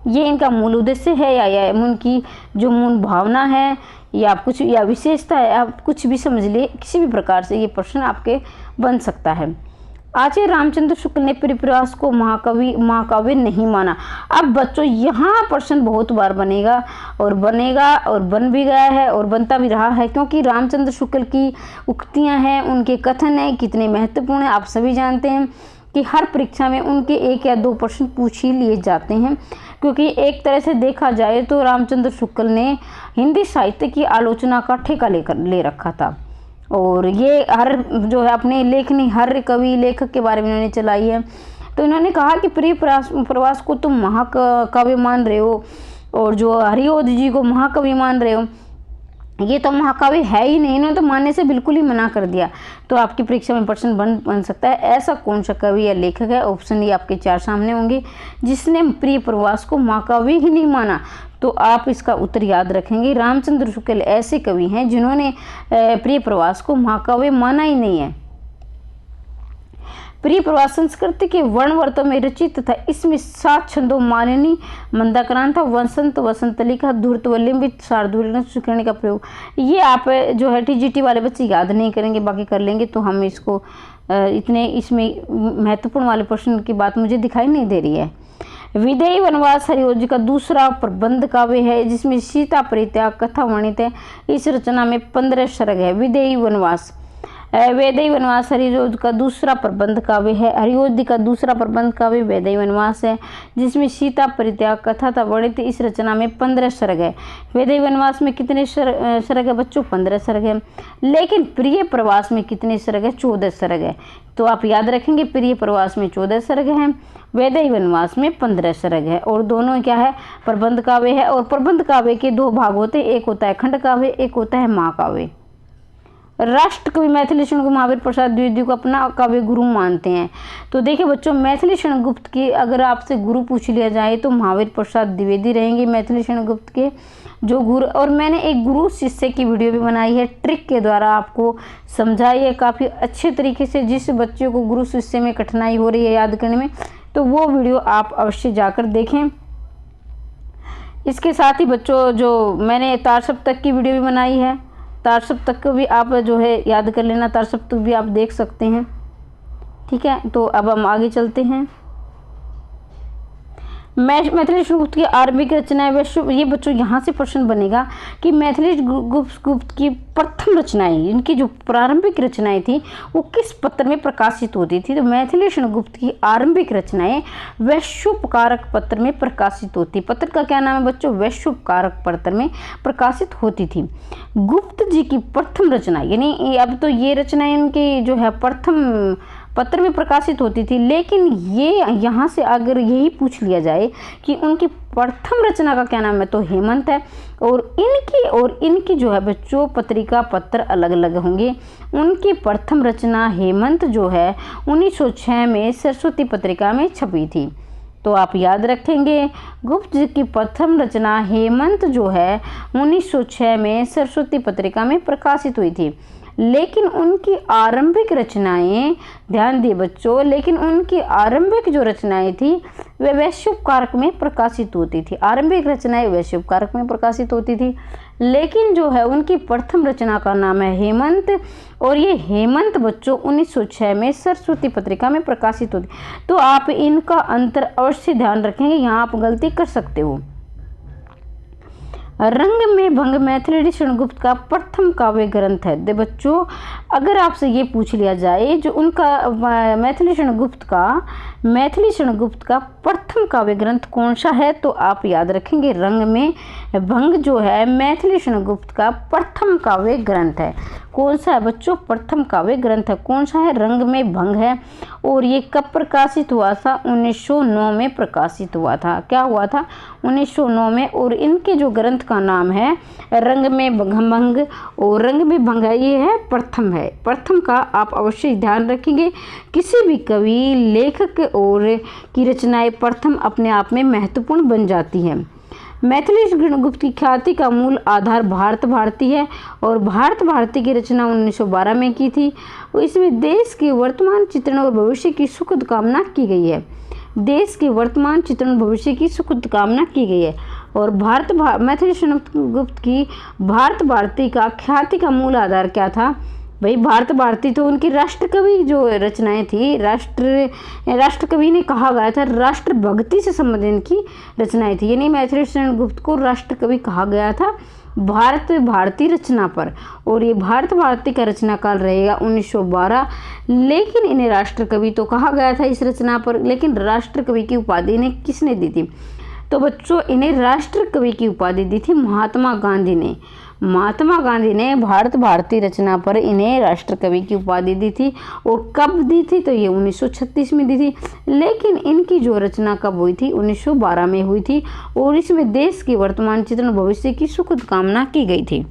[SPEAKER 1] ये इनका मूल उद्देश्य है या उनकी जो मूल भावना है या कुछ या विशेषता है, आप कुछ भी समझ लिए, किसी भी प्रकार से ये प्रश्न आपके बन सकता है। आचार्य रामचंद्र शुक्ल ने प्रिय प्रवास को महाकाव्य नहीं माना। अब बच्चों यहाँ प्रश्न बहुत बार बनेगा और बन भी गया है और बनता भी रहा है, क्योंकि रामचंद्र शुक्ल की उक्तियाँ हैं, उनके कथन हैं, कितने महत्वपूर्ण हैं आप सभी जानते हैं कि हर परीक्षा में उनके 1 या 2 प्रश्न पूछ ही लिए जाते हैं। क्योंकि एक तरह से देखा जाए तो रामचंद्र शुक्ल ने हिंदी साहित्य की आलोचना का ठेका ले रखा था। और ये हर जो है अपनी लेखनी हर कवि लेखक के बारे में इन्होंने चलाई है। तो इन्होंने कहा कि प्रिय प्रवास को तुम महाकाव्य मान रहे हो और जो हरिओद जी को महाकवि मान रहे हो, ये तो महाकाव्य है ही नहीं, इन्होंने तो मानने से बिल्कुल ही मना कर दिया। तो आपकी परीक्षा में प्रश्न बन सकता है, ऐसा कौन सा कवि या लेखक है, ऑप्शन ये आपके 4 सामने होंगे, जिसने प्रिय प्रवास को महाकाव्य ही नहीं माना। तो आप इसका उत्तर याद रखेंगे, रामचंद्र शुक्ल ऐसे कवि हैं जिन्होंने प्रिय प्रवास को महाकाव्य माना ही नहीं है। प्रिय प्रवास संस्कृति के वर्णवर्तों में रचित था, इसमें 7 छंदों मालिनी, मंदाक्रांता, वसंतलिका, धूर्तवलिंबित, शार्दूल, सुकर्णी का प्रयोग। ये आप जो है टीजीटी वाले बच्चे याद नहीं करेंगे, बाकी कर लेंगे। तो हम इसको इतने इसमें महत्वपूर्ण वाले प्रश्न की बात मुझे दिखाई नहीं दे रही है। विदेही वनवास हरिओद जी का दूसरा प्रबंध काव्य है, जिसमें सीता परित्याग कथा वर्णित है। इस रचना में 15 सर्ग है। विदेही वनवास हरिओद का दूसरा प्रबंध काव्य है। हरिओद जी का दूसरा प्रबंध काव्य वैदेही वनवास है, जिसमें सीता परित्याग कथा था वर्णित। इस रचना में 15 सर्ग है। वैदेही वनवास में कितने सर्ग है बच्चों, 15 सर्ग है। लेकिन प्रिय प्रवास में कितने सर्ग है, 14 सर्ग है। तो आप याद रखेंगे, प्रिय प्रवास में 14 सर्ग हैं, वैदेही वनवास में 15 सर्ग है। और दोनों क्या है, प्रबंध काव्य है। और प्रबंध काव्य के 2 भाग होते हैं, एक होता है खंड काव्य, एक होता है महाकाव्य। राष्ट्रकवि मैथिली शरण गुप्त महावीर प्रसाद द्विवेदी को अपना काव्य गुरु मानते हैं। तो देखिए बच्चों, मैथिली शरण गुप्त की अगर आपसे गुरु पूछ लिया जाए तो महावीर प्रसाद द्विवेदी रहेंगे मैथिली शरण गुप्त के जो गुरु। और मैंने एक गुरु शिष्य की वीडियो भी बनाई है, ट्रिक के द्वारा आपको समझाई है काफ़ी अच्छे तरीके से। जिस बच्चों को गुरु शिष्य में कठिनाई हो रही है याद करने में, तो वो वीडियो आप अवश्य जाकर देखें। इसके साथ ही बच्चों, जो मैंने तार सप्तक की वीडियो भी बनाई है, तार सप्तक को भी आप जो है याद कर लेना, तार सप्तक भी आप देख सकते हैं। ठीक है, तो अब हम आगे चलते हैं। मैथिली शरण गुप्त की आरंभिक रचनाएं वैश्व, ये बच्चों यहाँ से प्रश्न बनेगा कि मैथिली गुप्त की प्रथम रचनाएं, इनकी जो प्रारंभिक रचनाएं थी वो किस पत्र में प्रकाशित होती थी। तो मैथिली शरण गुप्त की आरंभिक रचनाएं वैश्वोपकारक पत्र में प्रकाशित होती। पत्र का क्या नाम है बच्चों? वैश्वोपकारक पत्र में प्रकाशित होती थी। गुप्त जी की प्रथम रचना, यानी अब तो ये रचनाएं इनकी जो है प्रथम पत्र में प्रकाशित होती थी, लेकिन ये यहाँ से अगर यही पूछ लिया जाए कि उनकी प्रथम रचना का क्या नाम है, तो हेमंत है। और इनकी जो है बच्चों पत्रिका पत्र अलग अलग होंगे। उनकी प्रथम रचना हेमंत जो है 1906 में सरस्वती पत्रिका में छपी थी। तो आप याद रखेंगे, गुप्त जी की प्रथम रचना हेमंत जो है 1906 में सरस्वती पत्रिका में प्रकाशित हुई थी। लेकिन उनकी आरंभिक रचनाएं, ध्यान दिए बच्चों, लेकिन उनकी आरंभिक जो रचनाएं थी वे वैश्वोपकारक में प्रकाशित होती थी। आरंभिक रचनाएं वैश्वोपकारक में प्रकाशित होती थी, लेकिन जो है उनकी प्रथम रचना का नाम है हेमंत, और ये हेमंत बच्चों 1906 में सरस्वती पत्रिका में प्रकाशित होती। तो आप इनका अंतर अवश्य ध्यान रखेंगे, यहाँ आप गलती कर सकते हो। रंग में भंग मैथिली शरण गुप्त का प्रथम काव्य ग्रंथ है। दे बच्चों, अगर आपसे ये पूछ लिया जाए जो उनका मैथिली शरण गुप्त का प्रथम काव्य ग्रंथ कौन सा है, तो आप याद रखेंगे रंग में भंग जो है मैथिली शरण गुप्त का प्रथम काव्य ग्रंथ है। कौन सा है बच्चों? प्रथम काव्य ग्रंथ है। कौन सा है? रंग में भंग है। और ये कब प्रकाशित हुआ था? 1909 में प्रकाशित हुआ था। क्या हुआ था? 1909 में। और इनके जो ग्रंथ का नाम है रंग में भंग, और रंग में भंग है, ये है प्रथम है। प्रथम का आप अवश्य ध्यान रखेंगे। किसी भी कवि, लेखक और की रचनाएं प्रथम अपने आप में महत्वपूर्ण बन जाती हैं। मैथिली शरण गुप्त की ख्याति का मूल आधार भारत भारती है, और भारत भारती की रचना 1912 में की थी। इसमें देश के वर्तमान चित्रण और भविष्य की सुखद कामना की गई है। देश के वर्तमान चित्रण भविष्य की सुखद कामना की गई है। और मैथिली शरण गुप्त की भारत भारती का ख्याति का मूल आधार क्या था भाई? भारत भारती तो उनकी राष्ट्रकवि जो रचनाएं थी, राष्ट्रकवि ने कहा गया था, राष्ट्र भक्ति से संबंधित इनकी रचनाएं थी। यानी मैथिली शरण गुप्त को राष्ट्रकवि कहा गया था भारत भारती रचना पर। और ये भारत भारती का रचना काल रहेगा 1912। लेकिन इन्हें राष्ट्रकवि तो कहा गया था इस रचना पर, लेकिन राष्ट्रकवि की उपाधि इन्हें किसने दी थी? तो बच्चों, इन्हें राष्ट्रकवि की उपाधि दी थी महात्मा गांधी ने। महात्मा गांधी ने भारत भारती रचना पर इन्हें राष्ट्रकवि की उपाधि दी थी। और कब दी थी? तो ये 1936 में दी थी। लेकिन इनकी जो रचना कब हुई थी? 1912 में हुई थी। और इसमें देश के वर्तमान चित्रण भविष्य की सुखद कामना की गई थी।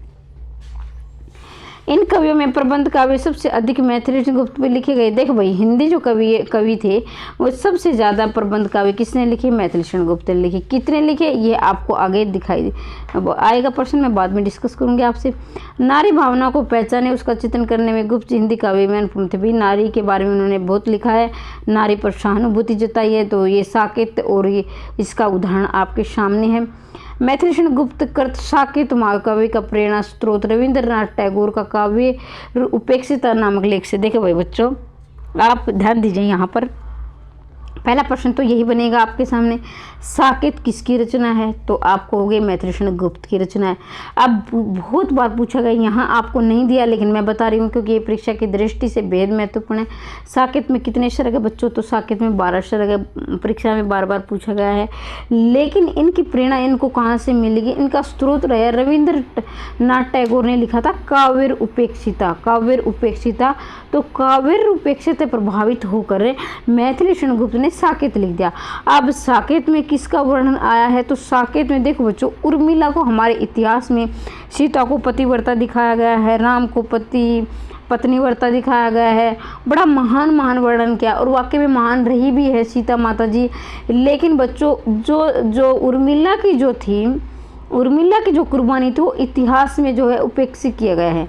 [SPEAKER 1] इन कवियों में प्रबंध काव्य सबसे अधिक मैथिली शरण गुप्त में लिखे गए। देखो भाई, हिंदी जो कवि थे वो सबसे ज़्यादा प्रबंध काव्य किसने लिखे? मैथिली शरण गुप्त ने लिखे। कितने लिखे ये आपको आगे दिखाई आएगा प्रश्न, मैं बाद में डिस्कस करूंगी आपसे। नारी भावना को पहचाने, उसका चित्रण करने में गुप्त हिंदी काव्य में अनपूर्ण थे। भी नारी के बारे में उन्होंने बहुत लिखा है, नारी पर सहानुभूति जताई है। तो ये साकेत, और ये इसका उदाहरण आपके सामने है। मैथिली शरण गुप्त कृत साकेत महाकाव्य का प्रेरणा स्रोत रविंद्रनाथ टैगोर का काव्य उपेक्षिता नामक लेख से। देखो भाई बच्चों, आप ध्यान दीजिए यहाँ पर। पहला प्रश्न तो यही बनेगा आपके सामने, साकेत किसकी रचना है? तो आपको हो गई मैथिली शरण गुप्त की रचना है। अब बहुत बार पूछा गया, यहाँ आपको नहीं दिया लेकिन मैं बता रही हूँ क्योंकि ये परीक्षा की दृष्टि से बेहद महत्वपूर्ण है। साकेत में कितने शरक है बच्चों? तो साकेत में 12 शरक है। परीक्षा में बार बार पूछा गया है। लेकिन इनकी प्रेरणा इनको कहाँ से मिलेगी? इनका स्रोत रहा रविंद्रनाथ टैगोर ने लिखा था काव्य उपेक्षिता। काव्य उपेक्षिता, तो काव्य उपेक्षिता प्रभावित होकर मैथिली शरण गुप्त ने साकेत लिख दिया। अब साकेत में किसका वर्णन आया है, तो साकेत में देखो बच्चों, उर्मिला को हमारे इतिहास में सीता को पतिव्रता दिखाया गया है, राम को पत्नीव्रता दिखाया गया है, बड़ा महान वर्णन किया और वाकई में महान रही भी है सीता माता जी। लेकिन बच्चों जो उर्मिला की जो कुर्बानी थी वो इतिहास में जो है उपेक्षित किया गया है,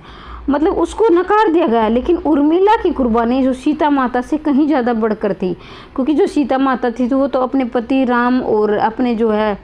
[SPEAKER 1] मतलब उसको नकार दिया गया। लेकिन उर्मिला की कुर्बानी जो सीता माता से कहीं ज़्यादा बढ़कर थी, क्योंकि जो सीता माता थी तो वो तो अपने पति राम और अपने जो है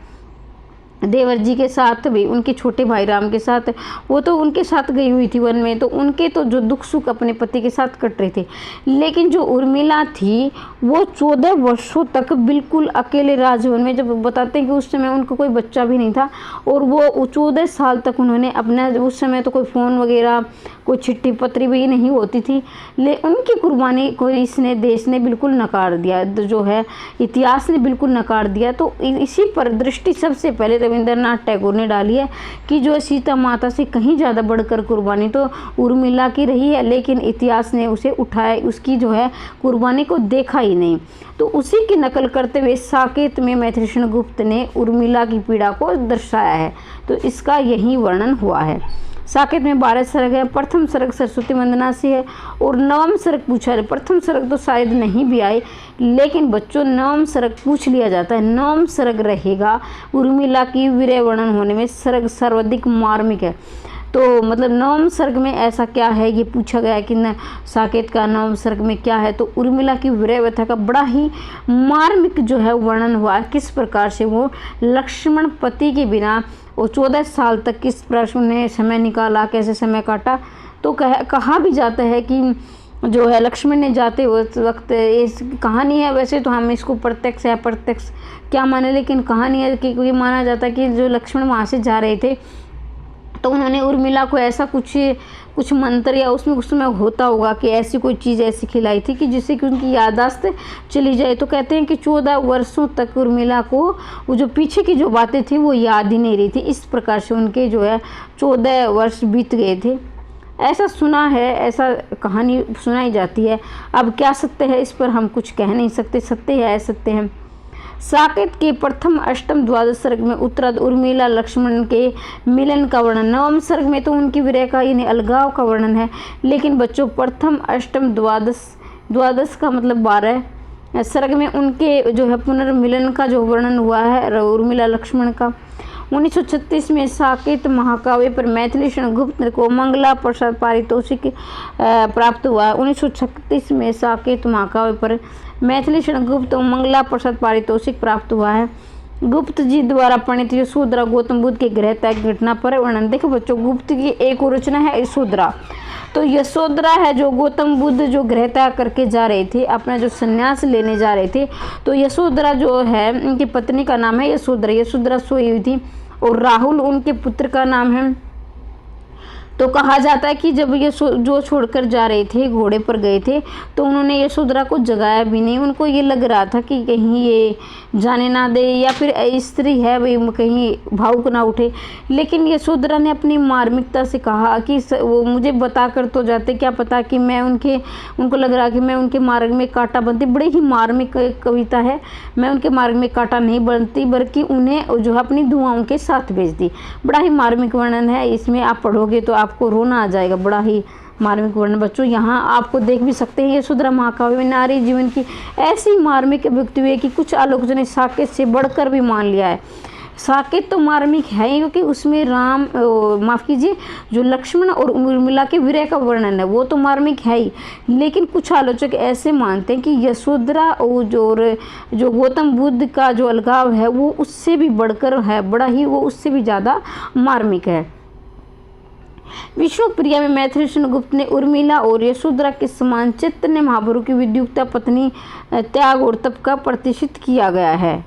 [SPEAKER 1] देवर जी के साथ भी, उनके छोटे भाई राम के साथ, वो तो उनके साथ गई हुई थी वन में, तो उनके तो जो दुख सुख अपने पति के साथ कट रहे थे। लेकिन जो उर्मिला थी वो 14 वर्षों तक बिल्कुल अकेले राजभवन में, जब बताते हैं कि उस समय उनको कोई बच्चा भी नहीं था, और वो 14 साल तक उन्होंने अपना, उस समय तो कोई फ़ोन वगैरह कोई चिट्ठी पत्री भी नहीं होती थी, ले उनकी कुर्बानी को इसने देश ने बिल्कुल नकार दिया, जो है इतिहास ने बिल्कुल नकार दिया। तो इसी पर दृष्टि सबसे पहले रविंद्रनाथ टैगोर ने डाली है कि जो सीता माता से कहीं ज़्यादा बढ़कर कुर्बानी तो उर्मिला की रही है, लेकिन इतिहास ने उसे उठाया, उसकी जो है कुर्बानी को देखा ही नहीं। तो उसी की नकल करते हुए साकेत में मैथिलीशरण गुप्त ने उर्मिला की पीड़ा को दर्शाया है। तो इसका यही वर्णन हुआ है। साकेत में 12 सर्ग है। प्रथम सर्ग सरस्वती वंदना से है और नवम सर्ग पूछा है। प्रथम सर्ग तो शायद नहीं भी आए, लेकिन बच्चों नवम सर्ग पूछ लिया जाता है। नवम सर्ग रहेगा उर्मिला की वीर्य वर्णन होने में सर्ग सर्वाधिक मार्मिक है। तो मतलब नवम सर्ग में ऐसा क्या है, ये पूछा गया है कि न साकेत का नवम सर्ग में क्या है, तो उर्मिला की वीर्य व्यथा का बड़ा ही मार्मिक जो है वर्णन हुआ। किस प्रकार से वो लक्ष्मण पति के बिना वो 14 साल तक किस प्रकार ने समय निकाला, कैसे समय काटा। तो कहा भी जाता है कि जो है लक्ष्मण ने जाते उस वक्त, इस कहानी है, वैसे तो हम इसको प्रत्यक्ष या अप्रत्यक्ष क्या माने, लेकिन कहानी है कि ये माना जाता है कि जो लक्ष्मण वहाँ से जा रहे थे तो उन्होंने उर्मिला को ऐसा कुछ मंत्र या उसमें उस समय होता होगा कि ऐसी कोई चीज़ ऐसी खिलाई थी कि जिससे कि उनकी याददाश्त चली जाए। तो कहते हैं कि 14 वर्षों तक उर्मिला को वो जो पीछे की जो बातें थी वो याद ही नहीं रही थी। इस प्रकार से उनके जो है 14 वर्ष बीत गए थे, ऐसा सुना है, ऐसा कहानी सुनाई जाती है। अब क्या सत्य है इस पर हम कुछ कह नहीं सकते, सत्य है असत्य है। साकेत के प्रथम अष्टम द्वादश सर्ग में उत्तरार्ध उर्मिला लक्ष्मण के मिलन का वर्णन, नवम सर्ग में तो उनकी विरह का यानी अलगाव का वर्णन है। लेकिन बच्चों प्रथम अष्टम द्वादश का मतलब 12 सर्ग में उनके जो है पुनर्मिलन का जो वर्णन हुआ है उर्मिला लक्ष्मण का। 1936 में साकेत महाकाव्य पर मैथिलीशरण गुप्त को मंगला प्रसाद पारितोषिक प्राप्त हुआ। 1936 में साकेत महाकाव्य पर मैथिलीशरण गुप्त को मंगला प्रसाद पारितोषिक प्राप्त हुआ है। गुप्त जी द्वारा प्रणीत यशोधरा गौतम बुद्ध के गृह त्याग घटना पर वर्णन। देखो बच्चों, गुप्त की एक और रचना है यशोधरा। तो यशोधरा है जो गौतम बुद्ध जो गृह त्याग करके जा रहे थे, अपना जो संन्यास लेने जा रहे थे, तो यशोधरा जो है उनकी पत्नी का नाम है यशोधरा। यशोधरा सोई हुई थी और राहुल उनके पुत्र का नाम है। तो कहा जाता है कि जब ये जो छोड़कर जा रहे थे, घोड़े पर गए थे, तो उन्होंने यशोधरा को जगाया भी नहीं। उनको ये लग रहा था कि कहीं ये जाने ना दे या फिर स्त्री है वही कहीं भावुक ना उठे। लेकिन यशोधरा ने अपनी मार्मिकता से कहा कि वो मुझे बता कर तो जाते, क्या पता कि मैं उनको लग रहा कि मैं उनके मार्ग में कांटा बनती। बड़ी ही मार्मिक कविता है। मैं उनके मार्ग में कांटा नहीं बनती बल्कि उन्हें जो है अपनी दुआओं के साथ भेज दी। बड़ा ही मार्मिक वर्णन है, इसमें आप पढ़ोगे तो आपको रोना आ जाएगा। बड़ा ही मार्मिक वर्णन बच्चों यहाँ आपको देख भी सकते हैं। यशोधरा महाकाव्य में नारी जीवन की ऐसी मार्मिक अभिव्यक्ति है कि कुछ आलोचकों ने साकेत से बढ़कर भी मान लिया है। साकेत तो मार्मिक है ही क्योंकि उसमें माफ़ कीजिए जो लक्ष्मण और उर्मिला के विरह का वर्णन है वो तो मार्मिक है ही। लेकिन कुछ आलोचक ऐसे मानते हैं कि यशोधरा और जो गौतम बुद्ध का जो अलगाव है वो उससे भी बढ़कर है, बड़ा ही वो उससे भी ज़्यादा मार्मिक है। विष्णुप्रिया में मैथिलीशरण गुप्त ने उर्मिला और यशोधरा के समान चैतन्य महाप्रभु की विद्युक्ता पत्नी त्याग और तप का प्रतिष्ठित किया गया है।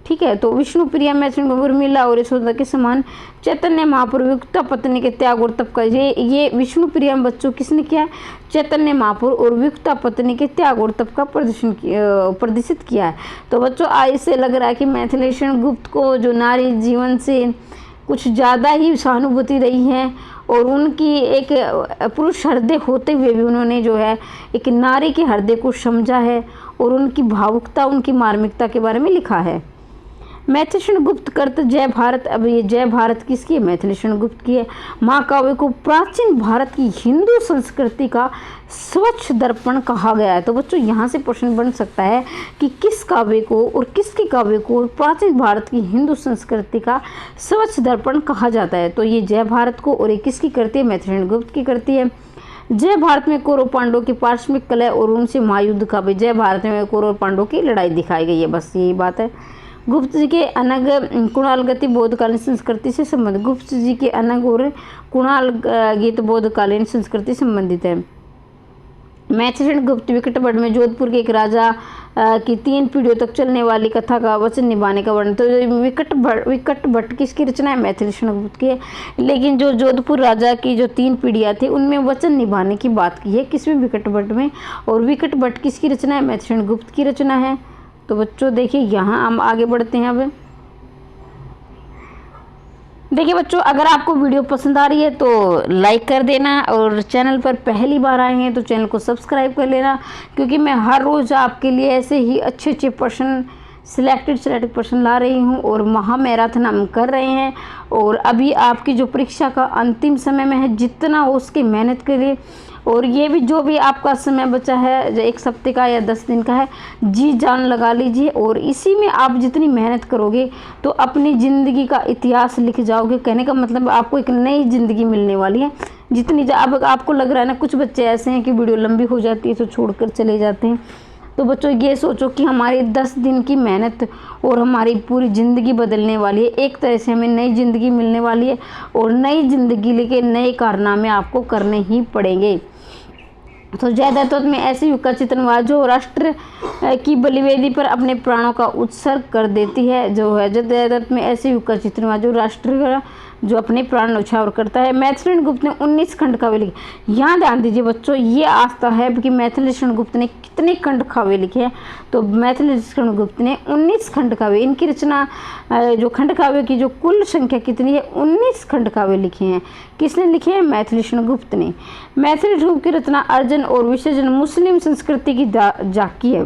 [SPEAKER 1] ठीक है, तो विष्णुप्रिया में उर्मिला और यशोधरा के समान चैतन्य महाप्रभु युक्ता पत्नी के त्याग और तप का ये विष्णुप्रिया में बच्चों किसने किया है? चैतन्य महाप्रभु और वियुक्ता पत्नी के त्याग और तप का प्रदर्शित किया है। तो बच्चों इससे लग रहा है कि मैथिलीशरण गुप्त को जो नारी जीवन से कुछ ज़्यादा ही सहानुभूति रही है और उनकी एक पुरुष हृदय होते हुए भी उन्होंने जो है एक नारी के हृदय को समझा है और उनकी भावुकता, उनकी मार्मिकता के बारे में लिखा है। मैथिली गुप्त कर्त जय भारत। अब ये जय भारत किसकी है? मैथिली गुप्त की है। महाकाव्य को प्राचीन भारत की हिंदू संस्कृति का स्वच्छ दर्पण कहा गया है। तो बच्चों यहाँ से प्रश्न बन सकता है कि किस काव्य को और किसके काव्य को प्राचीन भारत की हिंदू संस्कृति का स्वच्छ दर्पण कहा जाता है? तो ये जय भारत को, और ये किसकी करती है? मैथिली गुप्त की करती है। जय भारत में कौरव पांडवों की पारस्परिक कलह और उनसे महायुद्ध का भी, जय भारत में कौरव पांडवों की लड़ाई दिखाई गई है, बस यही बात है। गुप्त जी के अनग कुणाल गति बोधकालीन संस्कृति से संबंधित, गुप्त जी के अनग और कुणाल गीत बोधकालीन संस्कृति संबंधित है। मैथिली गुप्त विकटभट में जोधपुर के एक राजा की 3 पीढ़ियों तक चलने वाली कथा का वचन निभाने का वर्णन। तो विकटभट किसकी रचना है? मैथिली गुप्त की है। लेकिन जो जोधपुर राजा की जो 3 पीढ़ियाँ थी उनमें वचन निभाने की बात की है किसमें? विकटभट में। और विकटभट किसकी रचना है? मैथिली गुप्त की रचना है। तो बच्चों देखिए यहाँ हम आगे बढ़ते हैं। अब देखिए बच्चों, अगर आपको वीडियो पसंद आ रही है तो लाइक कर देना, और चैनल पर पहली बार आए हैं तो चैनल को सब्सक्राइब कर लेना, क्योंकि मैं हर रोज़ आपके लिए ऐसे ही अच्छे अच्छे प्रश्न सिलेक्टेड प्रश्न ला रही हूँ। और महामैराथन हम कर रहे हैं, और अभी आपकी जो परीक्षा का अंतिम समय में है, जितना हो उसकी मेहनत करिए। और ये भी जो भी आपका समय बचा है, जो 1 हफ्ते का या 10 दिन का है, जी जान लगा लीजिए, और इसी में आप जितनी मेहनत करोगे तो अपनी ज़िंदगी का इतिहास लिख जाओगे। कहने का मतलब आपको एक नई ज़िंदगी मिलने वाली है। जितनी अब आपको लग रहा है ना, कुछ बच्चे ऐसे हैं कि वीडियो लंबी हो जाती है तो छोड़कर चले जाते हैं। तो बच्चों ये सोचो कि हमारी 10 दिन की मेहनत और हमारी पूरी ज़िंदगी बदलने वाली है। एक तरह से हमें नई ज़िंदगी मिलने वाली है, और नई ज़िंदगी लेके नए कारनामे आपको करने ही पड़ेंगे। तो जयदत्त में ऐसे युग का चित्रनवाद जो राष्ट्र की बलिवेदी पर अपने प्राणों का उत्सर्ग कर देती है, जो है जयदत्त में ऐसे युग का चित्रनवाद जो राष्ट्र जो अपने प्राण न्यौछावर करता है। मैथिली गुप्त ने 19 खंड काव्य लिखे। यहाँ ध्यान दीजिए बच्चों, ये आता है कि मैथिली गुप्त ने कितने खंड काव्य लिखे हैं। तो मैथिली गुप्त ने 19 खंड काव्य, इनकी रचना जो खंड काव्य की जो कुल संख्या कितनी है? 19 खंड काव्य लिखे हैं। किसने लिखे हैं? मैथिली गुप्त ने। मैथिली गुप्त की रचना अर्जन और विसर्जन मुस्लिम संस्कृति की झांकी है।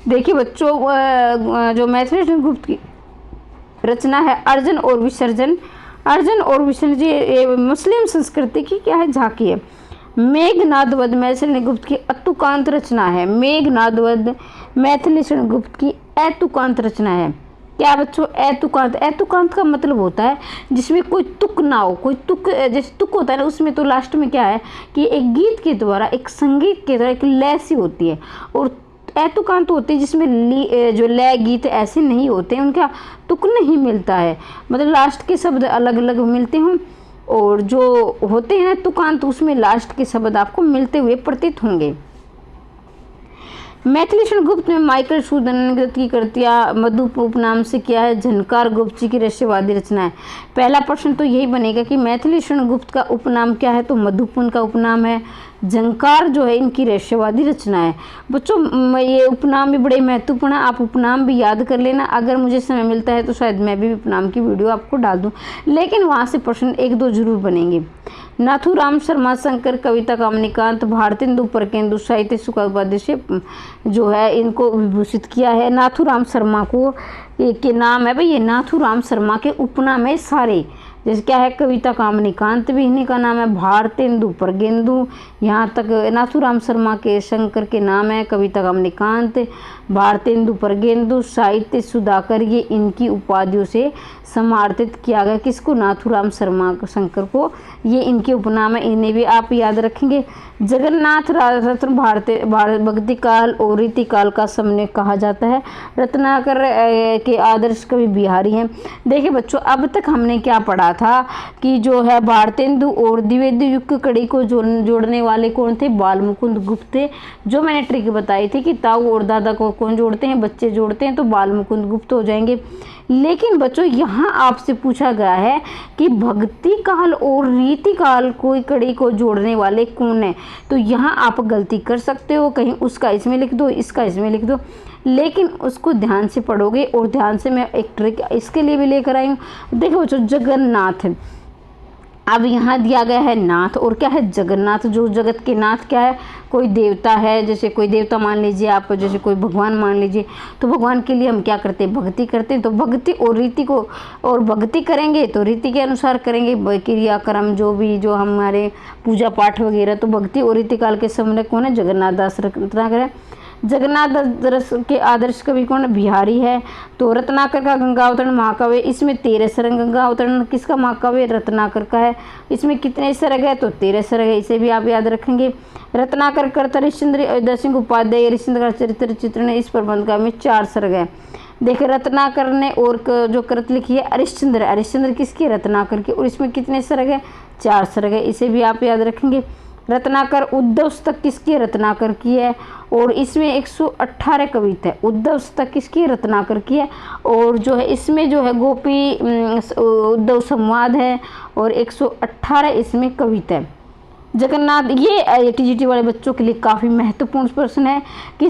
[SPEAKER 1] देखिए बच्चों, जो मैथिली गुप्त की रचना है अर्जन और विसर्जन, अर्जन और विसर्जन ये मुस्लिम संस्कृति की क्या है? झांकी है। मेघनादवध मैथिली गुप्त की अतुकांत रचना है। मेघनादवध मैथिली गुप्त की अतुकांत रचना है। क्या बच्चों? अतुकांत। अतुकांत का मतलब होता है जिसमें कोई तुक ना हो। कोई तुक, जैसे तुक होता है ना, उसमें तो लास्ट में क्या है कि एक गीत के द्वारा, एक संगीत के द्वारा एक लय सी होती है। और अतुकांत होते हैं जिसमें जो लय गीत ऐसे नहीं होते, उनका तुक नहीं मिलता है, मतलब लास्ट के शब्द अलग अलग मिलते हों। और जो होते हैं तुकांत, उसमें लास्ट के शब्द आपको मिलते हुए प्रतीत होंगे। मैथिली गुप्त में माइकल सूदन की कृतियाँ मधुप उपनाम से क्या है? झनकार गुप्त जी की रहस्यवादी रचना है। पहला प्रश्न तो यही बनेगा कि मैथिली गुप्त का उपनाम क्या है? तो मधुप उनका उपनाम है। झंकार जो है इनकी रहस्यवादी रचना है। बच्चों ये उपनाम भी बड़े महत्वपूर्ण है, आप उपनाम भी याद कर लेना। अगर मुझे समय मिलता है तो शायद मैं भी उपनाम की वीडियो आपको डाल दूं, लेकिन वहाँ से प्रश्न 1-2 जरूर बनेंगे। नाथूराम शर्मा शंकर कविता कामनिकांत भारतेंदु परकेंदु साहित्य सुखापाध्याय से जो है इनको विभूषित किया है। नाथूराम शर्मा को के नाम है भाई, ये नाथूराम शर्मा के उपनाम है सारे। जैसे क्या है? कविता कामनिकांत भी इन्हीं का नाम है, भारतेंदु परगेंदु, यहाँ तक नाथूराम शर्मा के शंकर के नाम है, कविता कामनिकांत, भारतेंदु परगेंदु, साहित्य सुधाकर, ये इनकी उपाधियों से समार्थित किया गया। किसको? नाथूराम शर्मा शंकर को, ये इनके उपनाम है, इन्हें भी आप याद रखेंगे। जगन्नाथ रत्न भक्ति काल और रीति काल का समन्वय कहा जाता है। रत्नाकर के आदर्श कवि बिहारी हैं। देखिए बच्चों, अब तक हमने क्या पढ़ा था कि जो है भारतेंदु और द्विवेदी युग की कड़ी को जोड़ने वाले कौन थे? बालमुकुंद गुप्त थे। जो मैंने ट्रिक बताई थी कि ताऊ और दादा को कौन जोड़ते हैं? बच्चे जोड़ते हैं, तो बालमुकुंद गुप्त हो जाएंगे। लेकिन बच्चों यहाँ आपसे पूछा गया है कि भक्ति काल और रीति काल कोई कड़ी को जोड़ने वाले कौन है? तो यहाँ आप गलती कर सकते हो, कहीं उसका इसमें लिख दो, इसका इसमें लिख दो, लेकिन उसको ध्यान से पढ़ोगे। और ध्यान से मैं एक ट्रिक इसके लिए भी लेकर आई हूँ। देखो बच्चों, जगन्नाथ अब यहाँ दिया गया है नाथ, और क्या है जगन्नाथ। जो जगत के नाथ क्या है, कोई देवता है, जैसे कोई देवता मान लीजिए आप, जैसे कोई भगवान मान लीजिए। तो भगवान के लिए हम क्या करते हैं, भक्ति करते हैं। तो भक्ति और रीति को, और भक्ति करेंगे तो रीति के अनुसार करेंगे क्रियाक्रम, जो भी जो हमारे पूजा पाठ वगैरह। तो भक्ति और रीति काल के समय कौन है, जगन्नाथ दास रत्नाकर है। जगन्नाथ दास के आदर्श कवि कौन है, बिहारी है। तो रत्नाकर का गंगा अवतरण महाकाव्य, इसमें 13 सर्ग। गंगा अवतरण किसका महाकाव्य, रत्नाकर का है। इसमें कितने सर्ग है, तो 13 सर्ग है। इसे भी आप याद रखेंगे। रत्नाकर कर्ता हरिश्चंद्र अयोध्या सिंह उपाध्याय हरिश्चंद्र का चरित्र चित्रण, इस प्रबंध का में 4 सर्ग है। देखिए रत्नाकर ने और जो कृत लिखी है हरिश्चंद्र, हरिश्चंद्र किसकी, रत्नाकर की, और इसमें कितने सर्ग है, 4 सर्ग है। इसे भी आप याद रखेंगे। रत्नाकर उद्धव स्तक किसकी, रत्नाकर की है, और इसमें 118 कविता है। उद्धव स्तक किसकी, रत्नाकर की है। और जो है इसमें जो है गोपी उद्धव संवाद है, और 118 इसमें कविता है। जगन्नाथ, ये टीजीटी वाले बच्चों के लिए काफ़ी महत्वपूर्ण प्रश्न है कि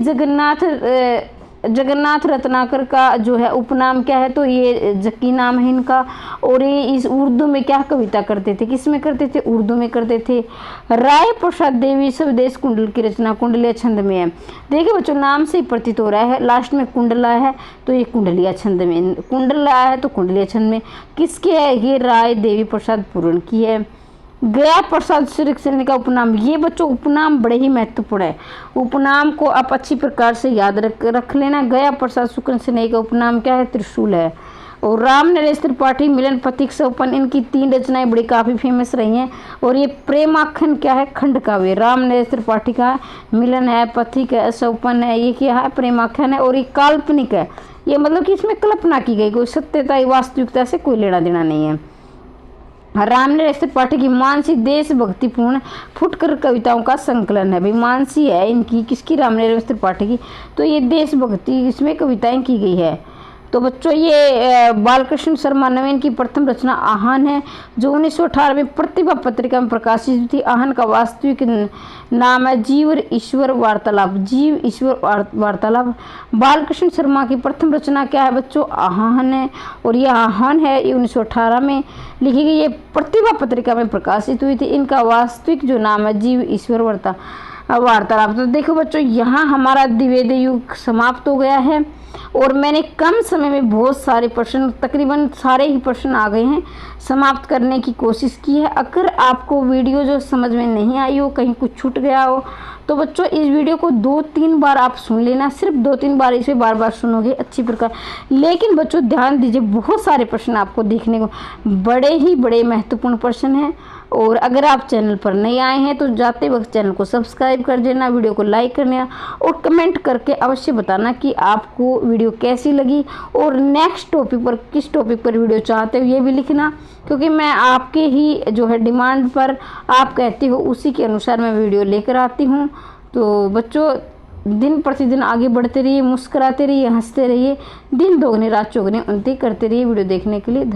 [SPEAKER 1] जगन्नाथ रत्नाकर का जो है उपनाम क्या है, तो ये जक्की नाम है इनका। और ये इस उर्दू में क्या कविता करते थे, किस में करते थे, उर्दू में करते थे। राय प्रसाद देवी स्वदेश कुंडल की रचना कुंडलिया छंद में है। देखिए बच्चों नाम से ही प्रतीत हो रहा है, लास्ट में कुंडला है तो ये कुंडलिया छंद में, कुंडला है तो कुंडलिया छंद में। किसके है, ये राय देवी प्रसाद पूर्ण की है। गया प्रसाद श्री का उपनाम, ये बच्चों उपनाम बड़े ही महत्वपूर्ण है। उपनाम को आप अच्छी प्रकार से याद रख लेना। गया प्रसाद शुक्ल सिन्हा का उपनाम क्या है, त्रिशूल है। और राम नरेश त्रिपाठी मिलन पथिक सौपन, इनकी 3 रचनाएं बड़ी काफ़ी फेमस रही हैं। और ये प्रेमाखन क्या है, खंड काव्य। राम नरेश त्रिपाठी का मिलन है, पथिक है, सौपन है, ये क्या है, प्रेमाखन है। और ये काल्पनिक है, ये मतलब कि इसमें कल्पना की गई, कोई सत्यता वास्तविकता से कोई लेना देना नहीं है। राम नरेश त्रिपाठी की मानसी देशभक्तिपूर्ण फुटकर कविताओं का संकलन है। भाई मानसी है इनकी, किसकी, राम नरेश त्रिपाठी की। तो ये देशभक्ति इसमें कविताएं की गई है। तो बच्चों ये बालकृष्ण शर्मा नवीन की प्रथम रचना आहन है, जो 1918 में प्रतिभा पत्रिका में प्रकाशित हुई थी। आहन का वास्तविक नाम है जीव ईश्वर वार्तालाप, जीव ईश्वर वार्तालाप। बालकृष्ण शर्मा की प्रथम रचना क्या है बच्चों, आहन है। और ये आहन है, ये 1918 में लिखी गई, ये प्रतिभा पत्रिका में प्रकाशित हुई थी। इनका वास्तविक जो नाम है जीव ईश्वर वार्तालाप। तो देखो बच्चों यहाँ हमारा द्विवेद युग समाप्त हो गया है, और मैंने कम समय में बहुत सारे प्रश्न, तकरीबन सारे ही प्रश्न आ गए हैं, समाप्त करने की कोशिश की है। अगर आपको वीडियो जो समझ में नहीं आई हो, कहीं कुछ छूट गया हो, तो बच्चों इस वीडियो को 2-3 बार आप सुन लेना। सिर्फ 2-3 बार, इसे बार बार सुनोगे अच्छी प्रकार। लेकिन बच्चों ध्यान दीजिए, बहुत सारे प्रश्न आपको देखने को, बड़े महत्वपूर्ण प्रश्न हैं। और अगर आप चैनल पर नए आए हैं तो जाते वक्त चैनल को सब्सक्राइब कर देना, वीडियो को लाइक करना, और कमेंट करके अवश्य बताना कि आपको वीडियो कैसी लगी, और नेक्स्ट टॉपिक पर, किस टॉपिक पर वीडियो चाहते हो ये भी लिखना, क्योंकि मैं आपके ही जो है डिमांड पर, आप कहते हो उसी के अनुसार मैं वीडियो लेकर आती हूँ। तो बच्चों दिन प्रतिदिन आगे बढ़ते रहिए, मुस्कुराते रहिए, हंसते रहिए, दिन दोगुने रात चौगुने उन्नति करते रहिए। वीडियो देखने के लिए